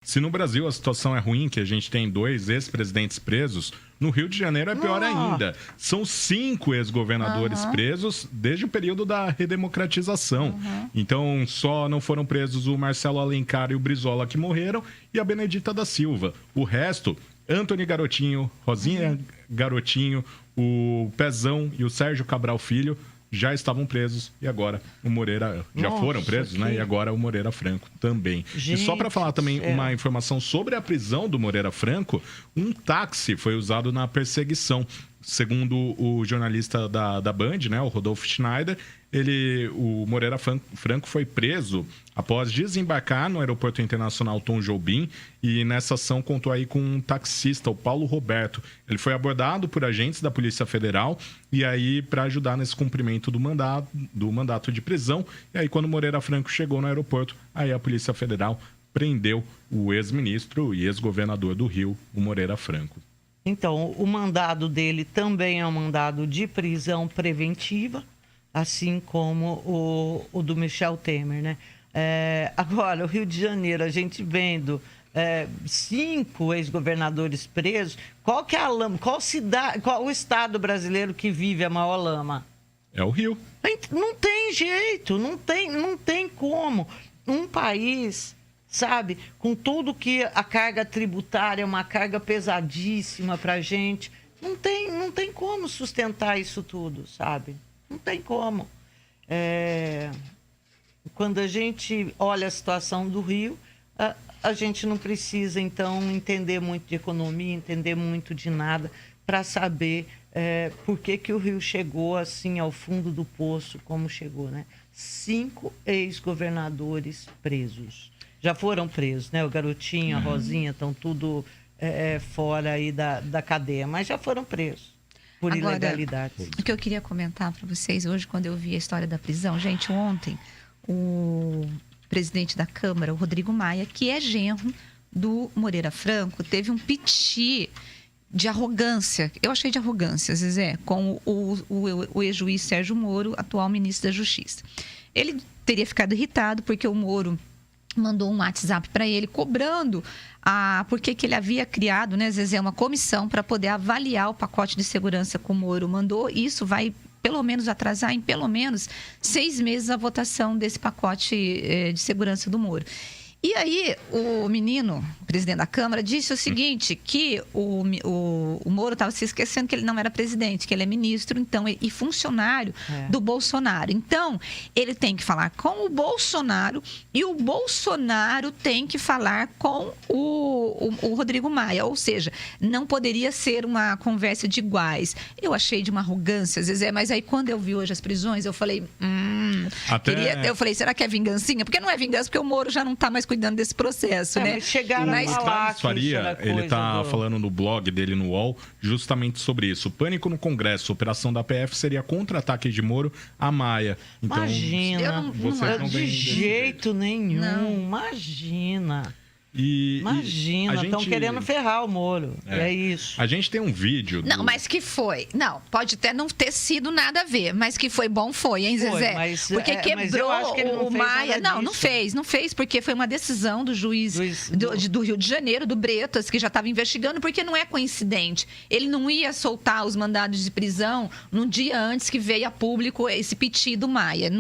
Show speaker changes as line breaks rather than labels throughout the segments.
Se no Brasil a situação é ruim, que a gente tem 2 ex-presidentes presos, no Rio de Janeiro é pior ainda. São 5 ex-governadores presos desde o período da redemocratização. Então, só não foram presos o Marcelo Alencar e o Brizola, que morreram, e a Benedita da Silva. O resto, Antony Garotinho, Rosinha Garotinho, o Pezão e o Sérgio Cabral Filho já estavam presos e agora o Moreira... Já foram presos, né? E agora o Moreira Franco também. E só para falar também uma informação sobre a prisão do Moreira Franco, um táxi foi usado na perseguição. Segundo o jornalista da Band, né, o Rodolfo Schneider, o Moreira Franco foi preso após desembarcar no Aeroporto Internacional Tom Jobim e nessa ação contou aí com um taxista, o Paulo Roberto. Ele foi abordado por agentes da Polícia Federal e aí para ajudar nesse cumprimento do mandato de prisão. E aí quando o Moreira Franco chegou no aeroporto, aí a Polícia Federal prendeu o ex-ministro e ex-governador do Rio, o Moreira Franco.
Então, o mandado dele também é um mandado de prisão preventiva, assim como o do Michel Temer, né? Agora, o Rio de Janeiro, a gente vendo 5 ex-governadores presos, qual que é a lama? Qual o estado brasileiro que vive a maior lama?
É o Rio.
Não tem jeito, não tem como. Um país... sabe, com tudo que a carga tributária é uma carga pesadíssima para a gente, não tem como sustentar isso tudo, sabe? Não tem como. Quando a gente olha a situação do Rio, a gente não precisa, então, entender muito de economia, entender muito de nada, para saber por que o Rio chegou assim ao fundo do poço, como chegou, né? 5 ex-governadores presos. Já foram presos, né? O Garotinho, a Rosinha, estão tudo fora aí da cadeia, mas já foram presos por ilegalidade.
O que eu queria comentar para vocês hoje, quando eu vi a história da prisão, gente, ontem o presidente da Câmara, o Rodrigo Maia, que é genro do Moreira Franco, teve um piti de arrogância, eu achei de arrogância, Zezé, com o ex-juiz Sérgio Moro, atual ministro da Justiça. Ele teria ficado irritado porque o Moro mandou um WhatsApp para ele cobrando porque ele havia criado, né, Zezé, uma comissão para poder avaliar o pacote de segurança que o Moro mandou. E isso vai pelo menos atrasar em pelo menos 6 meses a votação desse pacote de segurança do Moro. E aí, o menino, o presidente da Câmara, disse o seguinte, que o Moro estava se esquecendo que ele não era presidente, que ele é ministro e funcionário do Bolsonaro. Então, ele tem que falar com o Bolsonaro e o Bolsonaro tem que falar com o Rodrigo Maia. Ou seja, não poderia ser uma conversa de iguais. Eu achei de uma arrogância, Zezé, mas aí quando eu vi hoje as prisões, eu falei... Eu falei, será que é vingancinha? Porque não é vingança, porque o Moro já não está mais cuidando desse processo, né?
Mas chegaram a falar que
Faria, ele está falando no blog dele no UOL justamente sobre isso. Pânico no Congresso, operação da PF seria contra-ataque de Moro a Maia. Então,
imagina, de jeito nenhum, imagina. Imagina, estão querendo ferrar o Moro. É isso.
A gente tem um vídeo.
Não, mas que foi. Não, pode até não ter sido nada a ver, mas que foi bom, foi, hein, Zezé? Porque quebrou o Maia. Não fez, porque foi uma decisão do juiz do Rio de Janeiro, do Bretas, que já estava investigando, porque não é coincidente. Ele não ia soltar os mandados de prisão num dia antes que veio a público esse piti do Maia.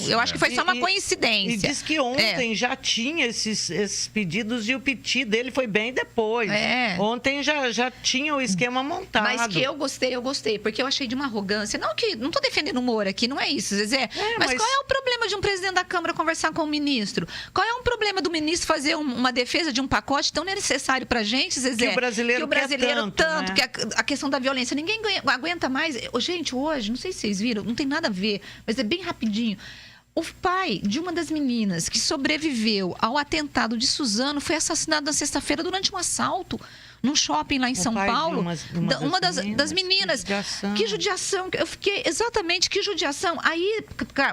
Eu acho que foi só uma coincidência.
E diz que ontem já tinha esses pedidos e o piti dele foi bem depois. Ontem já tinha o esquema montado.
Mas que eu gostei, porque eu achei de uma arrogância. Não estou defendendo o Moro aqui, não é isso, Zezé. Mas qual é o problema de um presidente da Câmara conversar com o ministro? Qual é o problema do ministro fazer uma defesa de um pacote tão necessário pra gente, Zezé?
Que o brasileiro quer tanto,
né? Que a questão da violência. Ninguém aguenta mais. Gente, hoje, não sei se vocês viram, não tem nada a ver, mas é bem rapidinho. O pai de uma das meninas que sobreviveu ao atentado de Suzano foi assassinado na sexta-feira durante um assalto num shopping lá em São Paulo. Uma das meninas. Que judiação. Eu fiquei, exatamente, que judiação. Aí,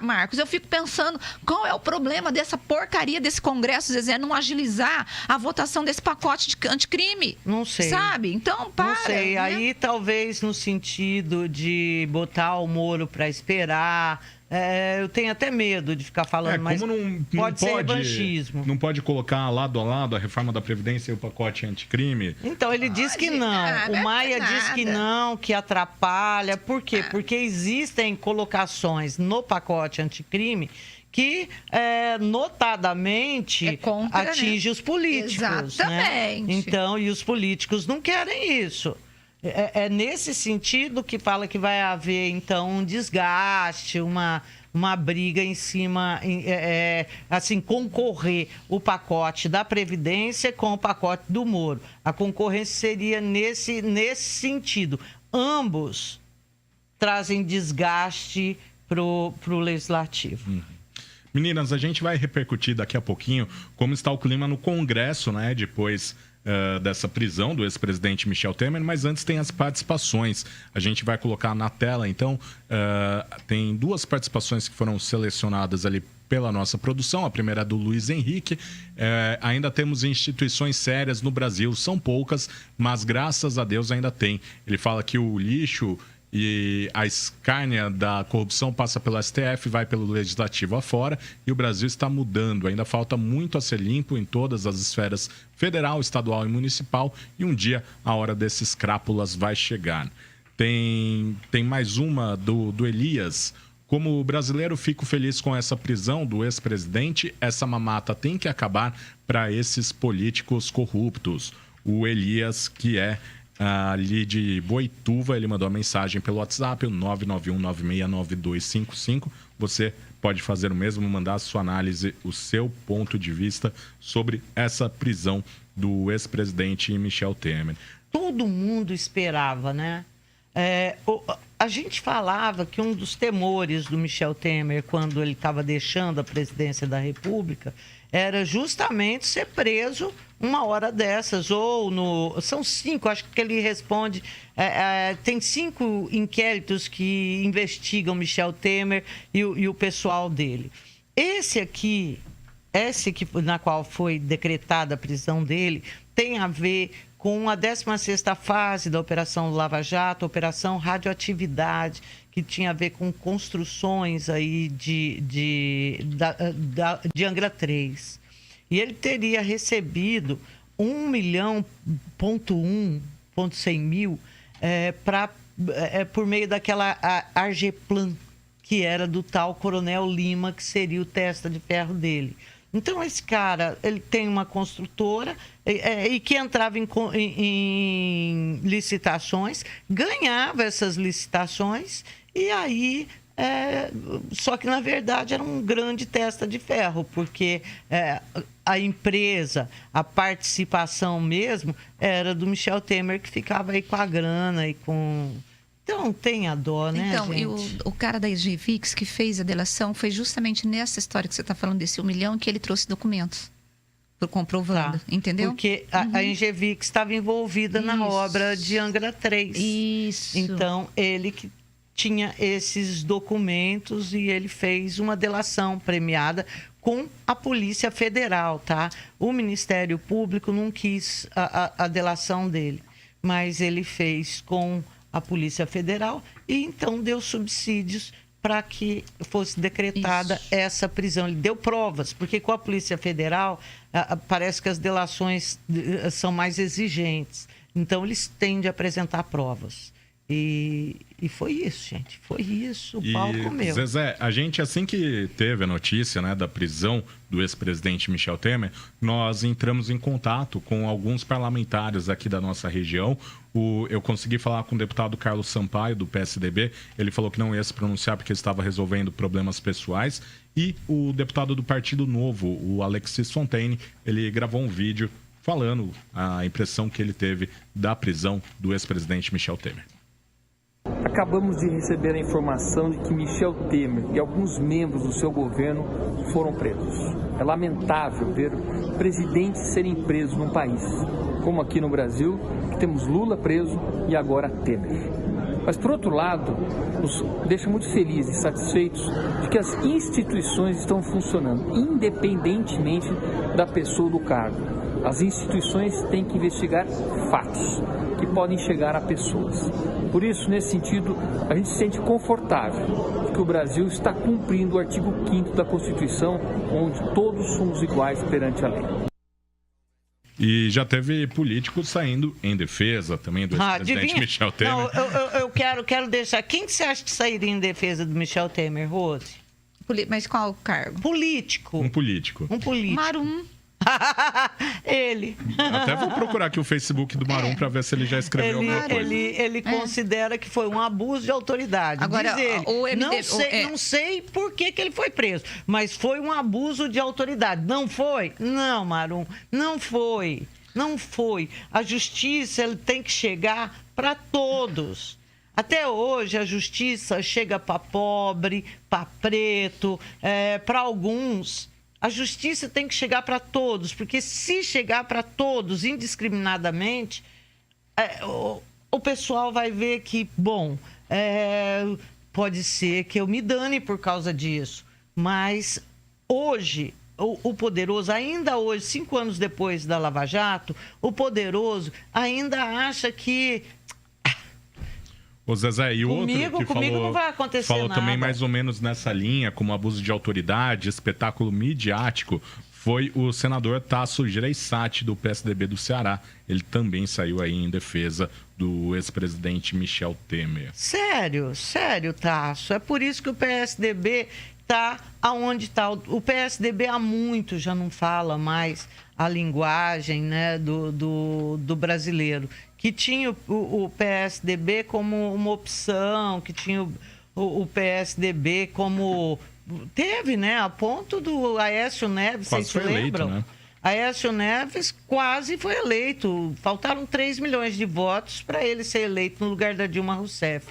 Marcos, eu fico pensando qual é o problema dessa porcaria desse Congresso, Zezé, não agilizar a votação desse pacote de anticrime.
Não sei.
Sabe? Então, para.
Não sei.
Né?
Aí, talvez, no sentido de botar o Moro para esperar, eu tenho até medo de ficar falando, mas pode ser revanchismo.
Não pode colocar lado a lado a reforma da Previdência e o pacote anticrime?
Então, ele diz que não. O Maia diz que não, que atrapalha. Por quê? Porque existem colocações no pacote anticrime que, notadamente, atinge os políticos.
Exatamente.
Né? Então, e os políticos não querem isso. É nesse sentido que fala que vai haver, então, um desgaste, uma briga em cima, assim, concorrer o pacote da Previdência com o pacote do Moro. A concorrência seria nesse sentido. Ambos trazem desgaste para o Legislativo.
Meninas, a gente vai repercutir daqui a pouquinho como está o clima no Congresso, né, depois dessa prisão do ex-presidente Michel Temer, mas antes tem as participações. A gente vai colocar na tela, então, tem duas participações que foram selecionadas ali pela nossa produção. A primeira é do Luiz Henrique. Ainda temos instituições sérias no Brasil, são poucas, mas graças a Deus ainda tem. Ele fala que o lixo e a escárnia da corrupção passa pelo STF, vai pelo Legislativo afora, e o Brasil está mudando. Ainda falta muito a ser limpo em todas as esferas federal, estadual e municipal, e um dia a hora desses crápulas vai chegar. Tem mais uma do Elias. Como brasileiro, fico feliz com essa prisão do ex-presidente. Essa mamata tem que acabar para esses políticos corruptos. O Elias, que é ali de Boituva, ele mandou uma mensagem pelo WhatsApp, o 991969255. Você pode fazer o mesmo, mandar a sua análise, o seu ponto de vista sobre essa prisão do ex-presidente Michel Temer.
Todo mundo esperava, né? A gente falava que um dos temores do Michel Temer, quando ele estava deixando a presidência da República, era justamente ser preso uma hora dessas, são 5, acho que ele responde, tem 5 inquéritos que investigam Michel Temer e o pessoal dele. Esse na qual foi decretada a prisão dele, tem a ver com a 16ª fase da Operação Lava Jato, Operação Radioatividade, que tinha a ver com construções aí de Angra 3. E ele teria recebido 1.1 milhão por meio daquela Argeplan, que era do tal Coronel Lima, que seria o testa de ferro dele. Então, esse cara, ele tem uma construtora e que entrava em licitações, ganhava essas licitações e aí... só que, na verdade, era um grande testa de ferro, porque a empresa, a participação mesmo, era do Michel Temer, que ficava aí com a grana e com... Então, tem a dó, né,
então,
gente?
E o cara da Engevix que fez a delação foi justamente nessa história que você está falando, desse 1 milhão, que ele trouxe documentos comprovando, entendeu?
Porque a Engevix estava envolvida na obra de Angra 3.
Isso.
Então, ele que tinha esses documentos e ele fez uma delação premiada com a Polícia Federal, tá? O Ministério Público não quis a delação dele, mas ele fez com a Polícia Federal e então deu subsídios para que fosse decretada essa prisão. Ele deu provas, porque com a Polícia Federal parece que as delações são mais exigentes. Então, eles têm de apresentar provas. E foi isso, gente. Foi isso, o pau comeu.
Zezé, a gente, assim que teve a notícia, né, da prisão do ex-presidente Michel Temer, nós entramos em contato com alguns parlamentares aqui da nossa região. Eu consegui falar com o deputado Carlos Sampaio, do PSDB. Ele falou que não ia se pronunciar porque estava resolvendo problemas pessoais. E o deputado do Partido Novo, o Alexis Fontaine, ele gravou um vídeo falando a impressão que ele teve da prisão do ex-presidente Michel Temer.
Acabamos de receber a informação de que Michel Temer e alguns membros do seu governo foram presos. É lamentável ver presidentes serem presos num país, como aqui no Brasil, que temos Lula preso e agora Temer. Mas, por outro lado, nos deixa muito felizes e satisfeitos de que as instituições estão funcionando, independentemente da pessoa ou do cargo. As instituições têm que investigar fatos. que podem chegar a pessoas. Por isso, nesse sentido, a gente se sente confortável de que o Brasil está cumprindo o artigo 5º da Constituição, onde todos somos iguais perante a lei.
E já teve políticos saindo em defesa também do ex-presidente Michel Temer.
Não, eu quero deixar... Quem que você acha que sairia em defesa do Michel Temer, Rose?
Mas qual cargo?
Político.
Um político.
Marum.
Ele.
Até vou procurar aqui o Facebook do Marum para ver se ele já escreveu alguma coisa.
Ele considera que foi um abuso de autoridade.
Agora,
diz ele.
o MD...
Não sei por que ele foi preso, mas foi um abuso de autoridade. Não foi? Não, Marum, não foi. Não foi. A justiça ele tem que chegar para todos. Até hoje, a justiça chega para pobre, para preto, para alguns. A justiça tem que chegar para todos, porque se chegar para todos indiscriminadamente, o pessoal vai ver que, bom, pode ser que eu me dane por causa disso. Mas hoje, o poderoso, ainda hoje, 5 anos depois da Lava Jato, o poderoso ainda acha que...
Ô Zezé, e outro que
comigo não vai acontecer
falou
nada.
também mais ou menos nessa linha, como abuso de autoridade, espetáculo midiático, foi o senador Tasso Gereissati, do PSDB do Ceará. Ele também saiu aí em defesa do ex-presidente Michel Temer.
Sério, Tasso. É por isso que o PSDB está aonde está. O PSDB há muito já não fala mais a linguagem, né, do brasileiro. Que tinha o PSDB como uma opção, que tinha o PSDB como... Teve, né? A ponto do Aécio Neves,
quase
vocês se lembram?
Eleito, né?
Aécio Neves quase foi eleito. Faltaram 3 milhões de votos para ele ser eleito no lugar da Dilma Rousseff.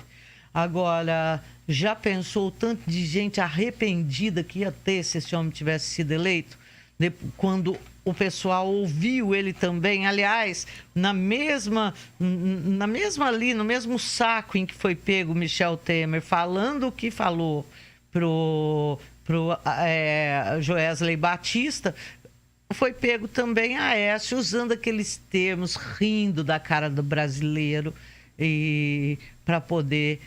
Agora, já pensou o tanto de gente arrependida que ia ter se esse homem tivesse sido eleito? Quando o pessoal ouviu ele também, aliás, na mesma ali, no mesmo saco em que foi pego o Michel Temer, falando o que falou pro Joesley Batista, foi pego também a Aécio, usando aqueles termos, rindo da cara do brasileiro, e para poder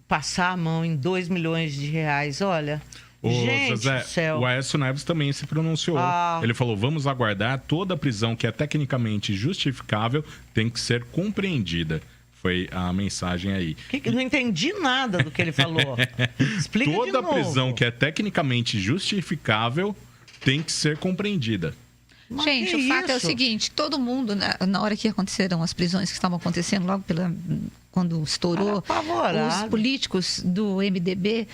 passar a mão em 2 milhões de reais. Olha... Gente
Zezé,
do céu.
o Aécio Neves também se pronunciou. Ele falou, vamos aguardar, toda prisão que é tecnicamente justificável tem que ser compreendida. Foi a mensagem aí.
Não entendi nada do que ele falou. Explica de novo.
Toda prisão que é tecnicamente justificável tem que ser compreendida.
Mas
gente, o fato é o seguinte, todo mundo, na hora que aconteceram as prisões que estavam acontecendo, logo quando estourou, os políticos do MDB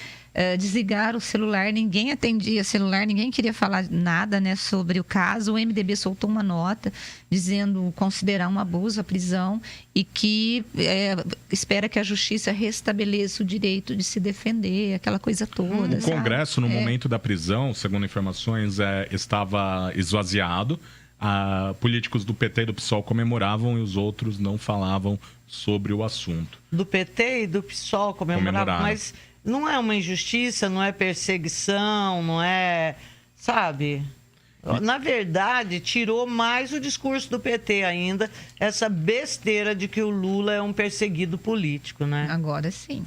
desligaram o celular, ninguém atendia celular, ninguém queria falar nada, né, sobre o caso. O MDB soltou uma nota dizendo considerar um abuso a prisão e que espera que a justiça restabeleça o direito de se defender, aquela coisa toda.
O Congresso, no momento da prisão, segundo informações, estava esvaziado. Políticos do PT e do PSOL comemoravam e os outros não falavam sobre o assunto.
Do PT e do PSOL comemoravam, mas não é uma injustiça, não é perseguição, não é... Sabe? Na verdade, tirou mais o discurso do PT ainda, essa besteira de que o Lula é um perseguido político, né?
Agora sim.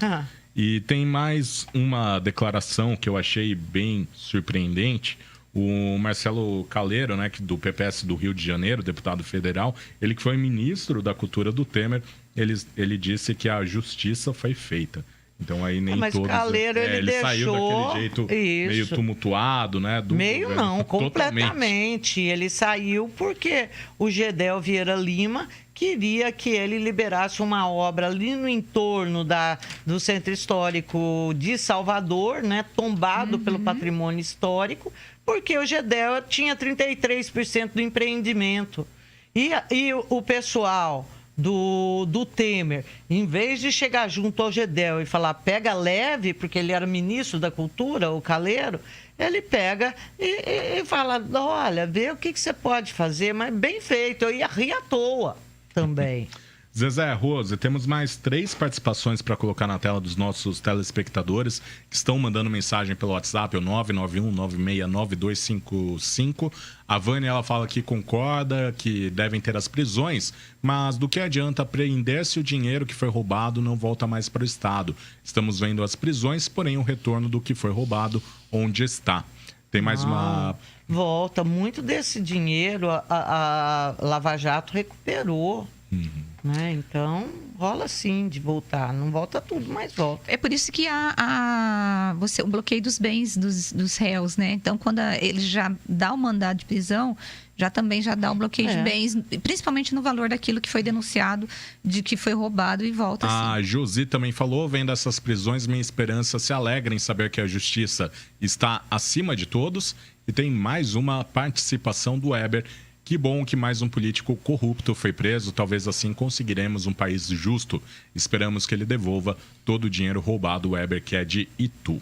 E tem mais uma declaração que eu achei bem surpreendente. O Marcelo Calero, né, do PPS do Rio de Janeiro, deputado federal, ele que foi ministro da Cultura do Temer, ele disse que a justiça foi feita. Então aí nem
mas
todos...
Mas Calero, ele deixou...
saiu daquele jeito meio tumultuado, né?
Meio não, completamente. Ele saiu porque o Gedel Vieira Lima queria que ele liberasse uma obra ali no entorno do Centro Histórico de Salvador, né, tombado pelo patrimônio histórico, porque o Gedel tinha 33% do empreendimento. E o pessoal do Temer, em vez de chegar junto ao Gedel e falar pega leve, porque ele era ministro da Cultura, o Calero, ele pega e fala, olha, vê o que você pode fazer, mas bem feito, eu ia rir à toa também.
Zezé, Rose, temos mais 3 participações para colocar na tela dos nossos telespectadores que estão mandando mensagem pelo WhatsApp, o 991969255. A Vânia, ela fala que concorda que devem ter as prisões, mas do que adianta prender se o dinheiro que foi roubado não volta mais para o Estado? Estamos vendo as prisões, porém o retorno do que foi roubado onde está. Tem mais uma...
Volta. Muito desse dinheiro a Lava Jato recuperou. Né? Então, rola sim de voltar. Não volta tudo, mas volta.
É por isso que há o bloqueio dos bens dos réus, né? Então, quando ele já dá o mandado de prisão, também já dá o bloqueio de bens, principalmente no valor daquilo que foi denunciado, de que foi roubado, e volta assim.
A Josi também falou, vendo essas prisões, minha esperança se alegra em saber que a justiça está acima de todos. E tem mais uma participação do Weber. Que bom que mais um político corrupto foi preso. Talvez assim conseguiremos um país justo. Esperamos que ele devolva todo o dinheiro roubado, Weber, que é de Itu.